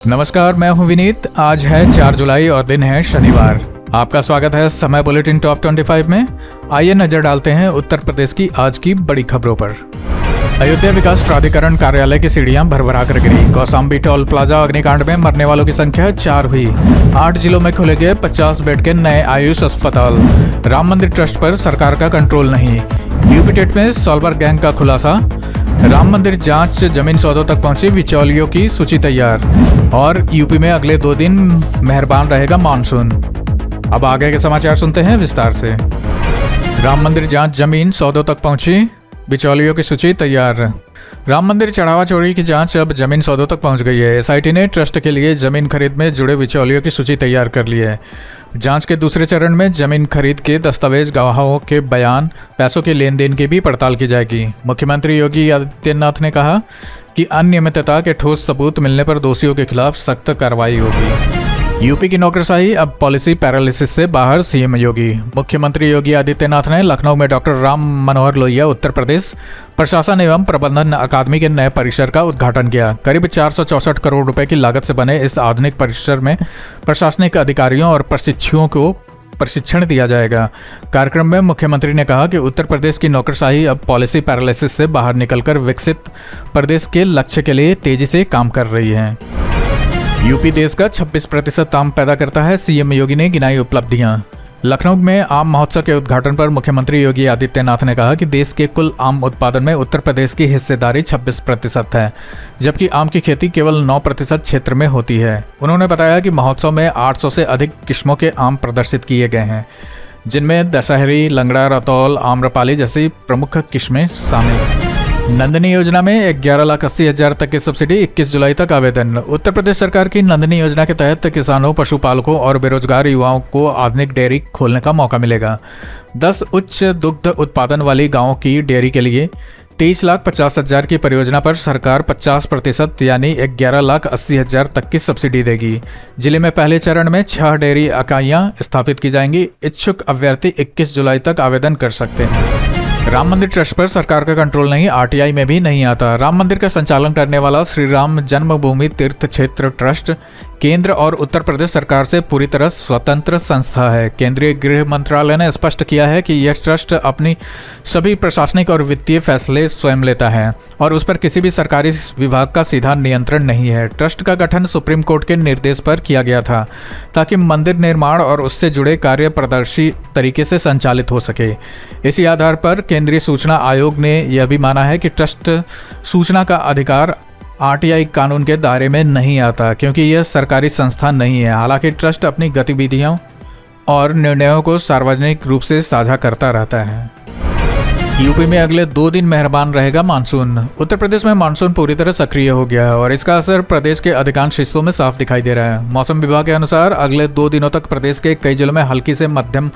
नमस्कार, मैं हूं विनीत। आज है 4 जुलाई और दिन है शनिवार। आपका स्वागत है समय बुलेटिन टॉप 25 में। आइए नजर डालते हैं उत्तर प्रदेश की आज की बड़ी खबरों पर। अयोध्या विकास प्राधिकरण कार्यालय की सीढ़ियां भरभरा कर गिरी। कौशाम्बी टोल प्लाजा अग्निकांड में मरने वालों की संख्या 4 हुई। 8 जिलों में खुलेंगे 50 बेड के नए आयुष अस्पताल। राम मंदिर ट्रस्ट पर सरकार का कंट्रोल नहीं। यूपी टेट में सॉल्वर गैंग का खुलासा। राम मंदिर जांच जमीन सौदों तक पहुंची, बिचौलियों की सूची तैयार। और यूपी में अगले 2 दिन मेहरबान रहेगा मानसून। अब आगे के समाचार सुनते हैं विस्तार से। राम मंदिर जांच जमीन सौदों तक पहुंची, बिचौलियों की सूची तैयार। राम मंदिर चढ़ावा चोरी की जांच अब जमीन सौदों तक पहुंच गई है। एसआईटी ने ट्रस्ट के लिए जमीन खरीद में जुड़े बिचौलियों की सूची तैयार कर ली है। जांच के दूसरे चरण में जमीन खरीद के दस्तावेज, गवाहों के बयान, पैसों के लेन देन की भी पड़ताल की जाएगी। मुख्यमंत्री योगी आदित्यनाथ ने कहा कि अनियमितता के ठोस सबूत मिलने पर दोषियों के खिलाफ सख्त कार्रवाई होगी। यूपी की नौकरशाही अब पॉलिसी पैरालिसिस से बाहर, सीएम योगी। मुख्यमंत्री योगी आदित्यनाथ ने लखनऊ में डॉक्टर राम मनोहर लोहिया उत्तर प्रदेश प्रशासन एवं प्रबंधन अकादमी के नए परिसर का उद्घाटन किया। करीब 464 करोड़ रुपए की लागत से बने इस आधुनिक परिसर में प्रशासनिक अधिकारियों और प्रशिक्षुओं को प्रशिक्षण दिया जाएगा। कार्यक्रम में मुख्यमंत्री ने कहा कि उत्तर प्रदेश की नौकरशाही अब पॉलिसी पैरालिसिस से बाहर निकलकर विकसित प्रदेश के लक्ष्य के लिए तेजी से काम कर रही है। यूपी देश का 26% आम पैदा करता है, सीएम योगी ने गिनाई उपलब्धियां। लखनऊ में आम महोत्सव के उद्घाटन पर मुख्यमंत्री योगी आदित्यनाथ ने कहा कि देश के कुल आम उत्पादन में उत्तर प्रदेश की हिस्सेदारी 26% है, जबकि आम की खेती केवल 9% क्षेत्र में होती है। उन्होंने बताया कि महोत्सव में 800 से अधिक किस्मों के आम प्रदर्शित किए गए हैं, जिनमें दशहरी, लंगड़ा, रतौल, आम्रपाली जैसी प्रमुख किस्में शामिल हैं। नंदिनी योजना में 11,80,000 तक की सब्सिडी, 21 जुलाई तक आवेदन। उत्तर प्रदेश सरकार की नंदिनी योजना के तहत किसानों, पशुपालकों और बेरोजगार युवाओं को आधुनिक डेयरी खोलने का मौका मिलेगा। 10 उच्च दुग्ध उत्पादन वाली गांवों की डेयरी के लिए 23,50,000 की परियोजना पर सरकार 50% यानी 11,80,000 तक की सब्सिडी देगी। जिले में पहले चरण में 6 डेयरी इकाइयां स्थापित की जाएंगी। इच्छुक अभ्यर्थी 21 जुलाई तक आवेदन कर सकते हैं। राम मंदिर ट्रस्ट पर सरकार का कंट्रोल नहीं, आरटीआई में भी नहीं आता। राम मंदिर का संचालन करने वाला श्री राम जन्मभूमि तीर्थ क्षेत्र ट्रस्ट केंद्र और उत्तर प्रदेश सरकार से पूरी तरह स्वतंत्र संस्था है। केंद्रीय गृह मंत्रालय ने स्पष्ट किया है कि यह ट्रस्ट अपनी सभी प्रशासनिक और वित्तीय फैसले स्वयं लेता है और उस पर किसी भी सरकारी विभाग का सीधा नियंत्रण नहीं है। ट्रस्ट का गठन सुप्रीम कोर्ट के निर्देश पर किया गया था ताकि मंदिर निर्माण और उससे जुड़े कार्य पारदर्शी तरीके से संचालित हो सके। इसी आधार पर केंद्रीय सूचना आयोग ने यह भी माना है कि ट्रस्ट सूचना का अधिकार आरटीआई कानून के दायरे में नहीं आता, क्योंकि यह सरकारी संस्था नहीं है। हालांकि ट्रस्ट अपनी गतिविधियों और निर्णयों को सार्वजनिक रूप से साझा करता रहता है। यूपी में अगले 2 दिन मेहरबान रहेगा मानसून। उत्तर प्रदेश में मानसून पूरी तरह सक्रिय हो गया है और इसका असर प्रदेश के अधिकांश हिस्सों में साफ दिखाई दे रहा है। मौसम विभाग के अनुसार अगले 2 दिनों तक प्रदेश के कई जिलों में हल्की से मध्यम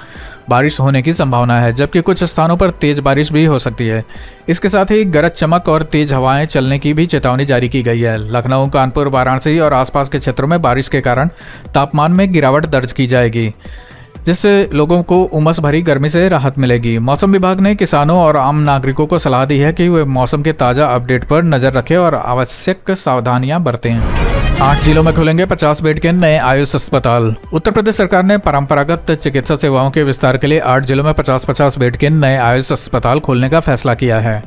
बारिश होने की संभावना है, जबकि कुछ स्थानों पर तेज बारिश भी हो सकती है। इसके साथ ही गरज चमक और तेज हवाएं चलने की भी चेतावनी जारी की गई है। लखनऊ, कानपुर, वाराणसी और आसपास के क्षेत्रों में बारिश के कारण तापमान में गिरावट दर्ज की जाएगी, जिससे लोगों को उमस भरी गर्मी से राहत मिलेगी। मौसम विभाग ने किसानों और आम नागरिकों को सलाह दी है कि वे मौसम के ताज़ा अपडेट पर नज़र रखें और आवश्यक सावधानियां बरतें। 8 जिलों में खुलेंगे 50 बेड के नए आयुष अस्पताल। उत्तर प्रदेश सरकार ने परंपरागत चिकित्सा सेवाओं के विस्तार के लिए 8 जिलों में 50-50 बेड के नए आयुष अस्पताल खोलने का फैसला किया है।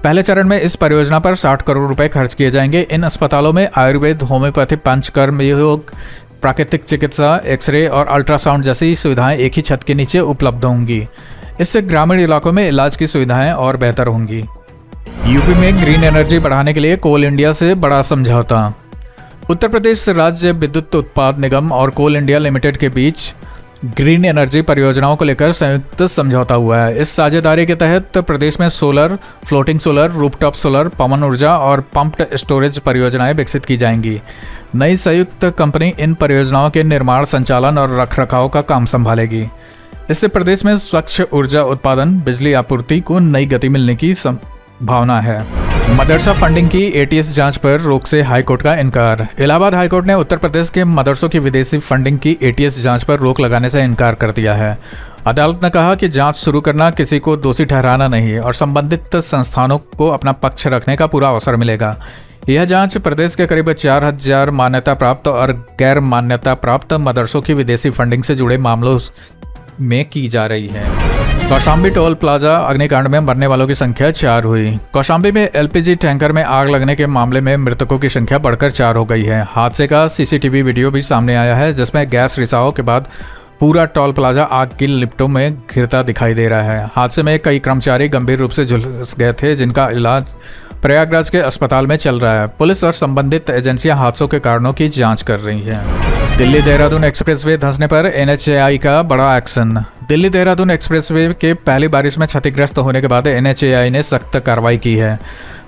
पहले चरण में इस परियोजना पर 60 करोड़ रुपए खर्च किए जाएंगे। इन अस्पतालों में आयुर्वेद, होम्योपैथी, पंचकर्म योग, प्राकृतिक चिकित्सा, एक्सरे और अल्ट्रासाउंड जैसी सुविधाएं एक ही छत के नीचे उपलब्ध होंगी। इससे ग्रामीण इलाकों में इलाज की सुविधाएं और बेहतर होंगी। यूपी में ग्रीन एनर्जी बढ़ाने के लिए कोल इंडिया से बड़ा समझौता। उत्तर प्रदेश राज्य विद्युत उत्पाद निगम और कोल इंडिया लिमिटेड के बीच ग्रीन एनर्जी परियोजनाओं को लेकर संयुक्त समझौता हुआ है। इस साझेदारी के तहत प्रदेश में solar, floating solar, rooftop solar, पवन ऊर्जा और पंप्ड स्टोरेज परियोजनाएं विकसित की जाएंगी। नई संयुक्त कंपनी इन परियोजनाओं के निर्माण, संचालन और रखरखाव का काम संभालेगी। इससे प्रदेश में स्वच्छ ऊर्जा उत्पादन, बिजली आपूर्ति को नई गति मिलने की संभावना है। मदरसा फंडिंग की एटीएस जांच पर रोक से हाईकोर्ट का इनकार। इलाहाबाद हाईकोर्ट ने उत्तर प्रदेश के मदरसों की विदेशी फंडिंग की एटीएस जांच पर रोक लगाने से इनकार कर दिया है। अदालत ने कहा कि जांच शुरू करना किसी को दोषी ठहराना नहीं और संबंधित संस्थानों को अपना पक्ष रखने का पूरा अवसर मिलेगा। यह जांच प्रदेश के करीब 4000 मान्यता प्राप्त और गैर मान्यता प्राप्त मदरसों की विदेशी फंडिंग से जुड़े मामलों में की जा रही है। कौशाम्बी टोल प्लाजा अग्निकांड में मरने वालों की संख्या 4 हुई। कौशाम्बी में एलपीजी टैंकर में आग लगने के मामले में मृतकों की संख्या बढ़कर 4 हो गई है। हादसे का सीसीटीवी वीडियो भी सामने आया है, जिसमें गैस रिसाव के बाद पूरा टोल प्लाजा आग की लिपटों में घिरता दिखाई दे रहा है। हादसे में कई कर्मचारी गंभीर रूप से झुलस गए थे, जिनका इलाज प्रयागराज के अस्पताल में चल रहा है। पुलिस और संबंधित एजेंसियां हादसों के कारणों की जांच कर रही हैं। दिल्ली देहरादून एक्सप्रेसवे धंसने पर एनएचएआई का बड़ा एक्शन। दिल्ली देहरादून एक्सप्रेसवे के पहली बारिश में क्षतिग्रस्त होने के बाद एनएचएआई ने सख्त कार्रवाई की है।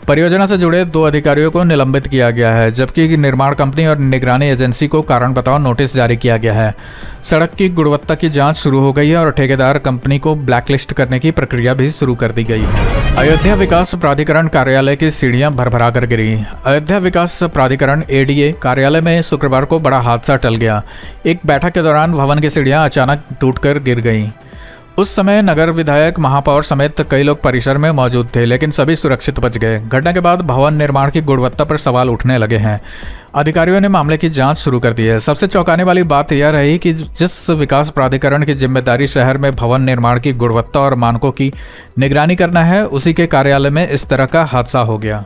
परियोजना से जुड़े 2 अधिकारियों को निलंबित किया गया है, जबकि निर्माण कंपनी और निगरानी एजेंसी को कारण बताओ नोटिस जारी किया गया है। सड़क की गुणवत्ता की जांच शुरू हो गई है और ठेकेदार कंपनी को ब्लैकलिस्ट करने की प्रक्रिया भी शुरू कर दी गई है। अयोध्या विकास प्राधिकरण कार्यालय की सीढ़ियां भरभरा कर गिरी। अयोध्या विकास प्राधिकरण एडीए कार्यालय में शुक्रवार को बड़ा हादसा टल गया। एक बैठक के दौरान भवन की सीढ़ियां अचानक टूटकर गिर गईं। उस समय नगर विधायक, महापौर समेत कई लोग परिसर में मौजूद थे, लेकिन सभी सुरक्षित बच गए। घटना के बाद भवन निर्माण की गुणवत्ता पर सवाल उठने लगे हैं। अधिकारियों ने मामले की जांच शुरू कर दी है। सबसे चौंकाने वाली बात यह रही कि जिस विकास प्राधिकरण की जिम्मेदारी शहर में भवन निर्माण की गुणवत्ता और मानकों की निगरानी करना है, उसी के कार्यालय में इस तरह का हादसा हो गया।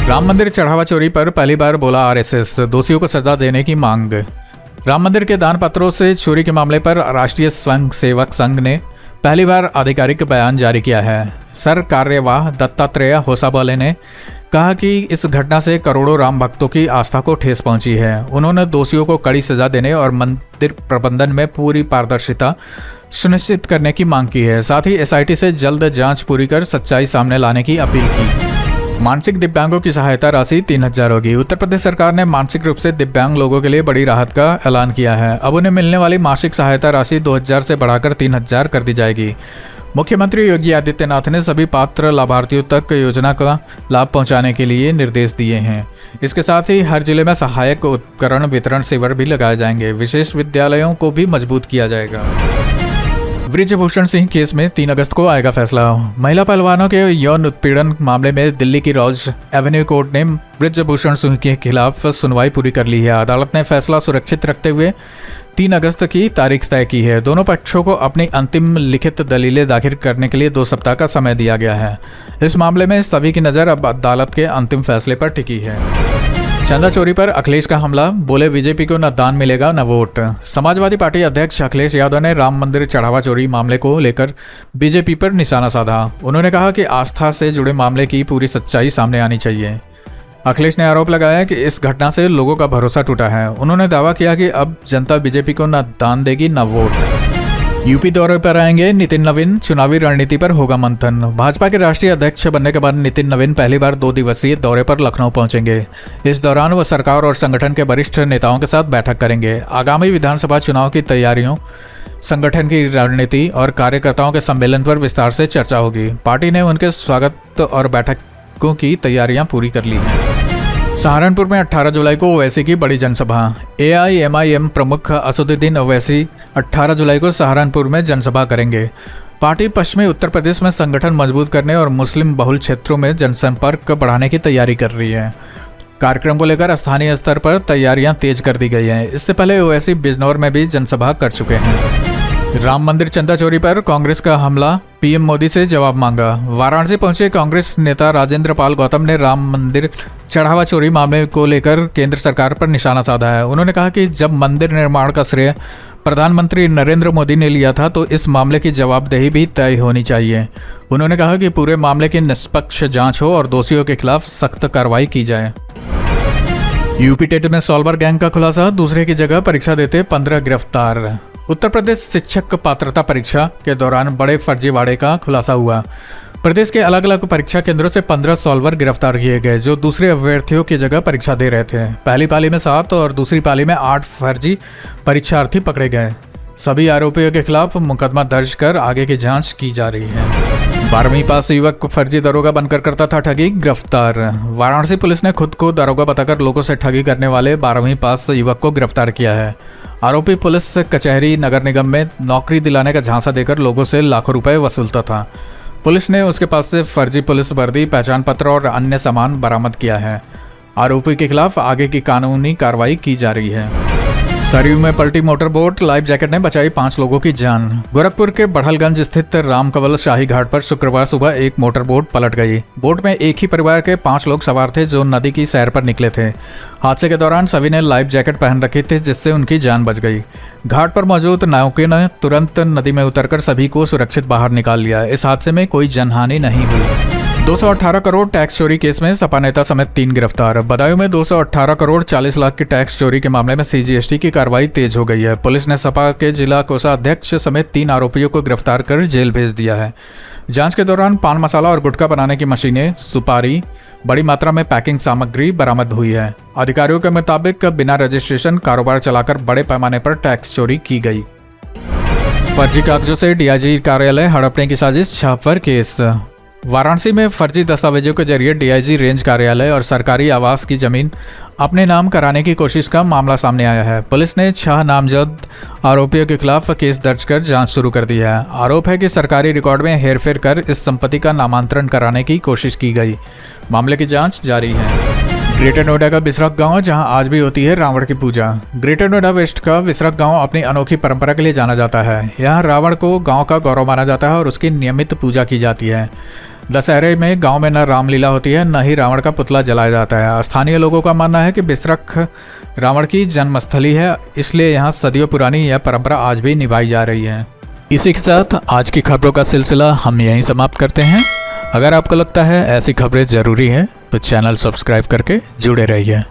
राम मंदिर चढ़ावा चोरी पर पहली बार बोला आरएसएस, दोषियों को सजा देने की मांग। राम मंदिर के दान पत्रों से चोरी के मामले पर राष्ट्रीय स्वयं सेवक संघ ने पहली बार आधिकारिक बयान जारी किया है। सर कार्यवाह दत्तात्रेय होसाबले ने कहा कि इस घटना से करोड़ों राम भक्तों की आस्था को ठेस पहुंची है। उन्होंने दोषियों को कड़ी सजा देने और मंदिर प्रबंधन में पूरी पारदर्शिता सुनिश्चित करने की मांग की है। साथ ही एसआईटी से जल्द जांच पूरी कर सच्चाई सामने लाने की अपील की। मानसिक दिव्यांगों की सहायता राशि 3000 होगी। उत्तर प्रदेश सरकार ने मानसिक रूप से दिव्यांग लोगों के लिए बड़ी राहत का ऐलान किया है। अब उन्हें मिलने वाली मासिक सहायता राशि 2000 से बढ़ाकर 3000 कर दी जाएगी। मुख्यमंत्री योगी आदित्यनाथ ने सभी पात्र लाभार्थियों तक योजना का लाभ पहुंचाने के लिए निर्देश दिए हैं। इसके साथ ही हर जिले में सहायक उपकरण वितरण शिविर भी लगाए जाएंगे। विशेष विद्यालयों को भी मजबूत किया जाएगा। ब्रिजभूषण सिंह केस में 3 अगस्त को आएगा फैसला। महिला पहलवानों के यौन उत्पीड़न मामले में दिल्ली की रोज एवेन्यू कोर्ट ने ब्रिजभूषण सिंह के खिलाफ सुनवाई पूरी कर ली है। अदालत ने फैसला सुरक्षित रखते हुए 3 अगस्त की तारीख तय की है। दोनों पक्षों को अपनी अंतिम लिखित दलीलें दाखिल करने के लिए 2 सप्ताह का समय दिया गया है। इस मामले में सभी की नज़र अब अदालत के अंतिम फैसले पर टिकी है। चंदा चोरी पर अखिलेश का हमला, बोले बीजेपी को न दान मिलेगा न वोट। समाजवादी पार्टी अध्यक्ष अखिलेश यादव ने राम मंदिर चढ़ावा चोरी मामले को लेकर बीजेपी पर निशाना साधा। उन्होंने कहा कि आस्था से जुड़े मामले की पूरी सच्चाई सामने आनी चाहिए। अखिलेश ने आरोप लगाया कि इस घटना से लोगों का भरोसा टूटा है। उन्होंने दावा किया कि अब जनता बीजेपी को न दान देगी न वोट। यूपी दौरे पर आएंगे नितिन नवीन, चुनावी रणनीति पर होगा मंथन। भाजपा के राष्ट्रीय अध्यक्ष बनने के बाद नितिन नवीन पहली बार 2 दिवसीय दौरे पर लखनऊ पहुंचेंगे। इस दौरान वह सरकार और संगठन के वरिष्ठ नेताओं के साथ बैठक करेंगे। आगामी विधानसभा चुनाव की तैयारियों, संगठन की रणनीति और कार्यकर्ताओं के सम्मेलन पर विस्तार से चर्चा होगी। पार्टी ने उनके स्वागत और बैठकों की तैयारियां पूरी कर ली हैं। सहारनपुर में 18 जुलाई को ओवैसी की बड़ी जनसभा। एआईएमआईएम प्रमुख असदुद्दीन ओवैसी 18 जुलाई को सहारनपुर में जनसभा करेंगे। पार्टी पश्चिमी उत्तर प्रदेश में संगठन मजबूत करने और मुस्लिम बहुल क्षेत्रों में जनसंपर्क बढ़ाने की तैयारी कर रही है। कार्यक्रम को लेकर स्थानीय स्तर पर तैयारियां तेज कर दी गई हैं। इससे पहले ओवैसी बिजनौर में भी जनसभा कर चुके हैं। राम मंदिर चंदा चोरी पर कांग्रेस का हमला, पीएम मोदी से जवाब मांगा। वाराणसी पहुंचे कांग्रेस नेता राजेंद्र पाल गौतम ने राम मंदिर चढ़ावा चोरी मामले को लेकर केंद्र सरकार पर निशाना साधा है। उन्होंने कहा कि जब मंदिर निर्माण का श्रेय प्रधानमंत्री नरेंद्र मोदी ने लिया था तो इस मामले की जवाबदेही भी तय होनी चाहिए। उन्होंने कहा कि पूरे मामले की निष्पक्ष जांच हो और दोषियों के खिलाफ सख्त कार्रवाई की जाए। यूपी टेट में सॉल्वर गैंग का खुलासा, दूसरे की जगह परीक्षा देते 15 गिरफ्तार। उत्तर प्रदेश शिक्षक पात्रता परीक्षा के दौरान बड़े फर्जीवाड़े का खुलासा हुआ। प्रदेश के अलग अलग परीक्षा केंद्रों से 15 सॉल्वर गिरफ्तार किए गए, जो दूसरे अभ्यर्थियों की जगह परीक्षा दे रहे थे। पहली पाली में 7 और दूसरी पाली में 8 फर्जी परीक्षार्थी पकड़े गए। सभी आरोपियों के खिलाफ मुकदमा दर्ज कर आगे की जांच की जा रही है। 12वीं पास युवक फर्जी दरोगा बनकर करता था ठगी, गिरफ्तार। वाराणसी पुलिस ने खुद को दरोगा बताकर लोगों से ठगी करने वाले 12वीं पास युवक को गिरफ्तार किया है। आरोपी पुलिस कचहरी नगर निगम में नौकरी दिलाने का झांसा देकर लोगों से लाखों रुपए वसूलता था। पुलिस ने उसके पास से फर्जी पुलिस वर्दी, पहचान पत्र और अन्य सामान बरामद किया है। आरोपी के खिलाफ आगे की कानूनी कार्रवाई की जा रही है। सरयू में पलटी मोटर बोट, लाइफ जैकेट ने बचाई 5 लोगों की जान। गोरखपुर के बढ़लगंज स्थित रामकंवल शाही घाट पर शुक्रवार सुबह एक मोटर बोट पलट गई। बोट में एक ही परिवार के 5 लोग सवार थे जो नदी की सैर पर निकले थे। हादसे के दौरान सभी ने लाइफ जैकेट पहन रखी थी, जिससे उनकी जान बच गई। घाट पर मौजूद नाविकों ने तुरंत नदी में उतरकर सभी को सुरक्षित बाहर निकाल लिया। इस हादसे में कोई जनहानि नहीं हुई। 218 करोड़ टैक्स चोरी केस में सपा नेता समेत 3 गिरफ्तार। बदायूं में 218 करोड़ 40 लाख की टैक्स चोरी के मामले में सीजीएसटी की कार्रवाई तेज हो गई है। पुलिस ने सपा के जिला कोषाध्यक्ष समेत 3 आरोपियों को गिरफ्तार कर जेल भेज दिया है। जांच के दौरान पान मसाला और गुटखा बनाने की मशीनें, सुपारी, बड़ी मात्रा में पैकिंग सामग्री बरामद हुई है। अधिकारियों के मुताबिक बिना रजिस्ट्रेशन कारोबार चलाकर बड़े पैमाने पर टैक्स चोरी की गई। फर्जी कागजों से डीआईजी कार्यालय हड़पने की साजिश, छापर केस। वाराणसी में फर्जी दस्तावेजों के जरिए डीआईजी रेंज कार्यालय और सरकारी आवास की जमीन अपने नाम कराने की कोशिश का मामला सामने आया है। पुलिस ने 6 नामजद आरोपियों के खिलाफ केस दर्ज कर जांच शुरू कर दी है। आरोप है कि सरकारी रिकॉर्ड में हेरफेर कर इस संपत्ति का नामांतरण कराने की कोशिश की गई। मामले की जांच जारी है। ग्रेटर नोएडा का बिसरख गांव, जहां आज भी होती है रावण की पूजा। ग्रेटर नोएडा वेस्ट का बिसरख गांव अपनी अनोखी परंपरा के लिए जाना जाता है। यहां रावण को गांव का गौरव माना जाता है और उसकी नियमित पूजा की जाती है। दशहरे में गांव में न रामलीला होती है, न ही रावण का पुतला जलाया जाता है। स्थानीय लोगों का मानना है कि बिसरख रावण की जन्मस्थली है, इसलिए यहाँ सदियों पुरानी यह परंपरा आज भी निभाई जा रही है। इसी के साथ आज की खबरों का सिलसिला हम यहीं समाप्त करते हैं। अगर आपको लगता है ऐसी खबरें जरूरी हैं तो चैनल सब्सक्राइब करके जुड़े रहिए।